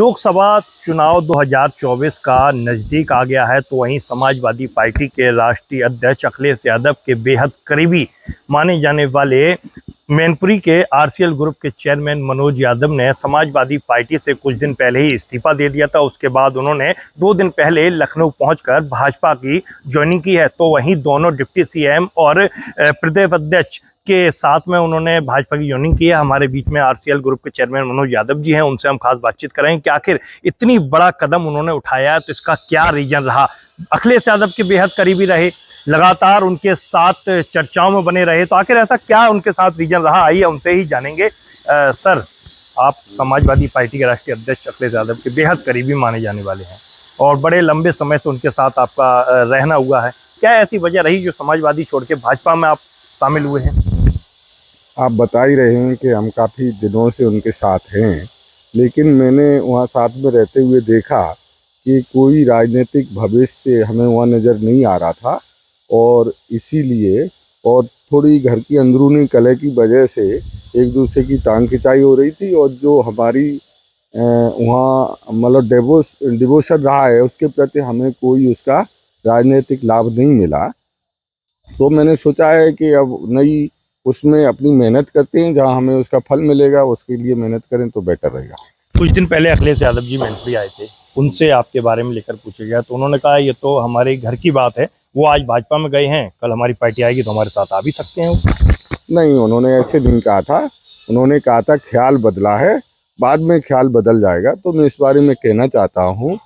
लोकसभा चुनाव 2024 का नजदीक आ गया है, तो वहीं समाजवादी पार्टी के राष्ट्रीय अध्यक्ष अखिलेश यादव के बेहद करीबी माने जाने वाले मैनपुरी के आरसीएल ग्रुप के चेयरमैन मनोज यादव ने समाजवादी पार्टी से कुछ दिन पहले ही इस्तीफा दे दिया था। उसके बाद उन्होंने 2 दिन पहले लखनऊ पहुंचकर भाजपा की ज्वाइनिंग की है। तो वहीं दोनों डिप्टी सीएम और प्रदेश अध्यक्ष के साथ में उन्होंने भाजपा की ज्वाइनिंग की है। हमारे बीच में आरसीएल ग्रुप के चेयरमैन मनोज यादव जी हैं, उनसे हम खास बातचीत करेंगे कि आखिर इतनी बड़ा कदम उन्होंने उठाया है तो इसका क्या रीजन रहा। अखिलेश यादव के बेहद करीबी रहे, लगातार उनके साथ चर्चाओं में बने रहे, तो आखिर ऐसा क्या उनके साथ रीजन रहा, आइए उनसे ही जानेंगे। सर, आप समाजवादी पार्टी के राष्ट्रीय अध्यक्ष अखिलेश यादव के बेहद करीबी माने जाने वाले हैं और बड़े लंबे समय से उनके साथ आपका रहना हुआ है। क्या ऐसी वजह रही जो समाजवादी छोड़ के भाजपा में आप शामिल हुए हैं? आप बता ही रहे हैं कि हम काफ़ी दिनों से उनके साथ हैं, लेकिन मैंने वहाँ साथ में रहते हुए देखा कि कोई राजनीतिक भविष्य हमें वहाँ नज़र नहीं आ रहा था और इसीलिए और थोड़ी घर की अंदरूनी कलह की वजह से एक दूसरे की टांग खिंचाई हो रही थी। और जो हमारी वहाँ मतलब डिवोशन रहा है उसके प्रति हमें कोई उसका राजनीतिक लाभ नहीं मिला। तो मैंने सोचा है कि अब नई उसमें अपनी मेहनत करते हैं, जहां हमें उसका फल मिलेगा उसके लिए मेहनत करें तो बेटर रहेगा। कुछ दिन पहले अखिलेश यादव जी मैनपुरी आए थे, उनसे आपके बारे में लेकर पूछा गया तो उन्होंने कहा ये तो हमारे घर की बात है, वो आज भाजपा में गए हैं, कल हमारी पार्टी आएगी तो हमारे साथ आ भी सकते हैं। नहीं, उन्होंने ऐसे नहीं कहा था। उन्होंने कहा था ख्याल बदला है, बाद में ख्याल बदल जाएगा। तो मैं इस बारे में कहना चाहता हूँ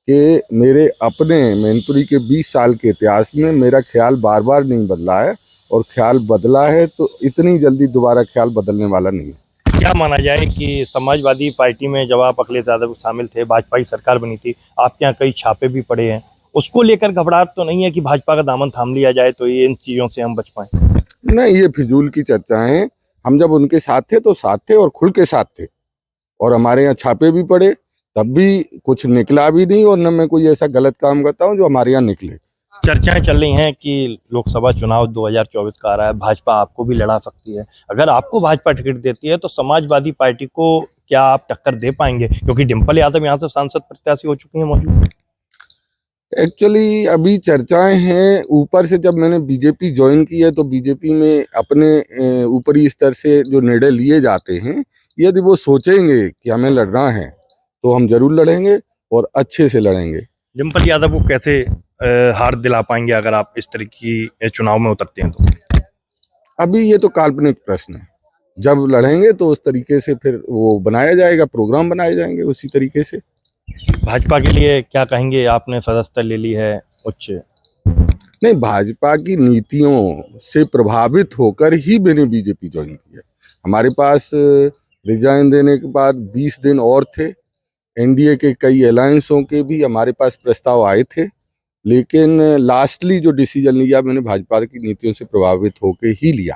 कि मेरे अपने मैनपुरी के 20 साल के इतिहास में मेरा ख्याल बार बार नहीं बदला है, और ख्याल बदला है तो इतनी जल्दी दोबारा ख्याल बदलने वाला नहीं है। क्या माना जाए कि समाजवादी पार्टी में जब आप अखिलेश यादव शामिल थे, भाजपा की सरकार बनी थी, आपके यहाँ कई छापे भी पड़े हैं, उसको लेकर घबराहट तो नहीं है कि भाजपा का दामन थाम लिया जाए तो ये इन चीज़ों से हम बच पाएं? नहीं, ये फिजूल की चर्चाएं। हम जब उनके साथ थे तो साथ थे और खुल के साथ थे, और हमारे यहाँ छापे भी पड़े, तब भी कुछ निकला भी नहीं, और न मैं कोई ऐसा गलत काम करता हूँ जो हमारे यहाँ निकले। चर्चाएं चल रही हैं कि लोकसभा चुनाव 2024 का आ रहा है, भाजपा आपको भी लड़ा सकती है। अगर आपको भाजपा टिकट देती है तो समाजवादी पार्टी को क्या आप टक्कर दे पाएंगे, क्योंकि डिंपल यादव यहाँ से सांसद प्रत्याशी हो चुकी हैं मौजूद? एक्चुअली अभी चर्चाएं हैं ऊपर से। जब मैंने बीजेपी ज्वाइन की है तो बीजेपी में अपने ऊपरी स्तर से जो निर्णय लिए जाते हैं, यदि वो सोचेंगे कि हमें लड़ना है तो हम जरूर लड़ेंगे और अच्छे से लड़ेंगे। डिंपल यादव को कैसे हार दिला पाएंगे अगर आप इस तरह की चुनाव में उतरते हैं तो? अभी ये तो काल्पनिक प्रश्न है। जब लड़ेंगे तो उस तरीके से फिर वो बनाया जाएगा, प्रोग्राम बनाए जाएंगे उसी तरीके से। भाजपा के लिए क्या कहेंगे? आपने सदस्यता ले ली है उच्च। नहीं, भाजपा की नीतियों से प्रभावित होकर ही मैंने बीजेपी ज्वाइन की है। हमारे पास रिजाइन देने के बाद 20 दिन और थे। एनडीए के कई अलायंसों के भी हमारे पास प्रस्ताव आए थे, लेकिन लास्टली जो डिसीजन लिया मैंने भाजपा की नीतियों से प्रभावित होकर ही लिया।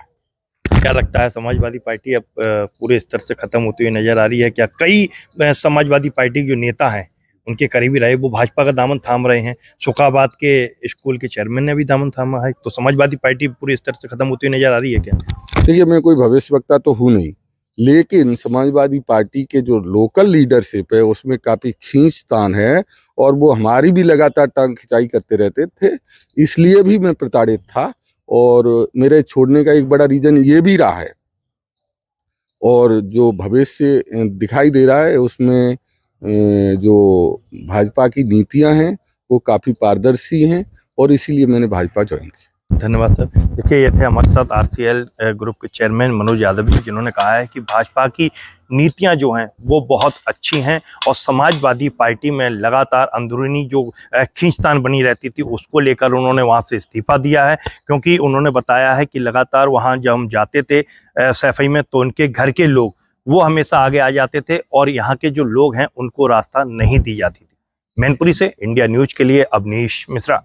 क्या लगता है समाजवादी पार्टी अब पूरे स्तर से खत्म होती हुई नजर आ रही है? क्या कई समाजवादी पार्टी के जो नेता हैं उनके करीबी रहे वो भाजपा का दामन थाम रहे हैं? शुकाबाद के स्कूल के चेयरमैन ने भी दामन थामा है, तो समाजवादी पार्टी पूरे स्तर से खत्म होती हुई नजर आ रही है क्या? देखिए, मैं कोई भविष्यवक्ता तो हूँ नहीं, लेकिन समाजवादी पार्टी के जो लोकल लीडरशिप है उसमें काफ़ी खींचतान है, और वो हमारी भी लगातार टांग खिंचाई करते रहते थे। इसलिए भी मैं प्रताड़ित था, और मेरे छोड़ने का एक बड़ा रीज़न ये भी रहा है। और जो भविष्य दिखाई दे रहा है उसमें जो भाजपा की नीतियां हैं वो काफ़ी पारदर्शी हैं, और इसीलिए मैंने भाजपा ज्वाइन की। धन्यवाद सर। देखिए, ये थे हमारे साथ आरसीएल ग्रुप के चेयरमैन मनोज यादव जी, जिन्होंने कहा है कि भाजपा की नीतियां जो हैं वो बहुत अच्छी हैं और समाजवादी पार्टी में लगातार अंदरूनी जो खींचतान बनी रहती थी उसको लेकर उन्होंने वहां से इस्तीफा दिया है, क्योंकि उन्होंने बताया है कि लगातार वहां जब हम जाते थे सैफई में तो उनके घर के लोग वो हमेशा आगे आ जाते थे और यहाँ के जो लोग हैं उनको रास्ता नहीं दी जाती थी। मैनपुरी से इंडिया न्यूज के लिए अवनीश मिश्रा।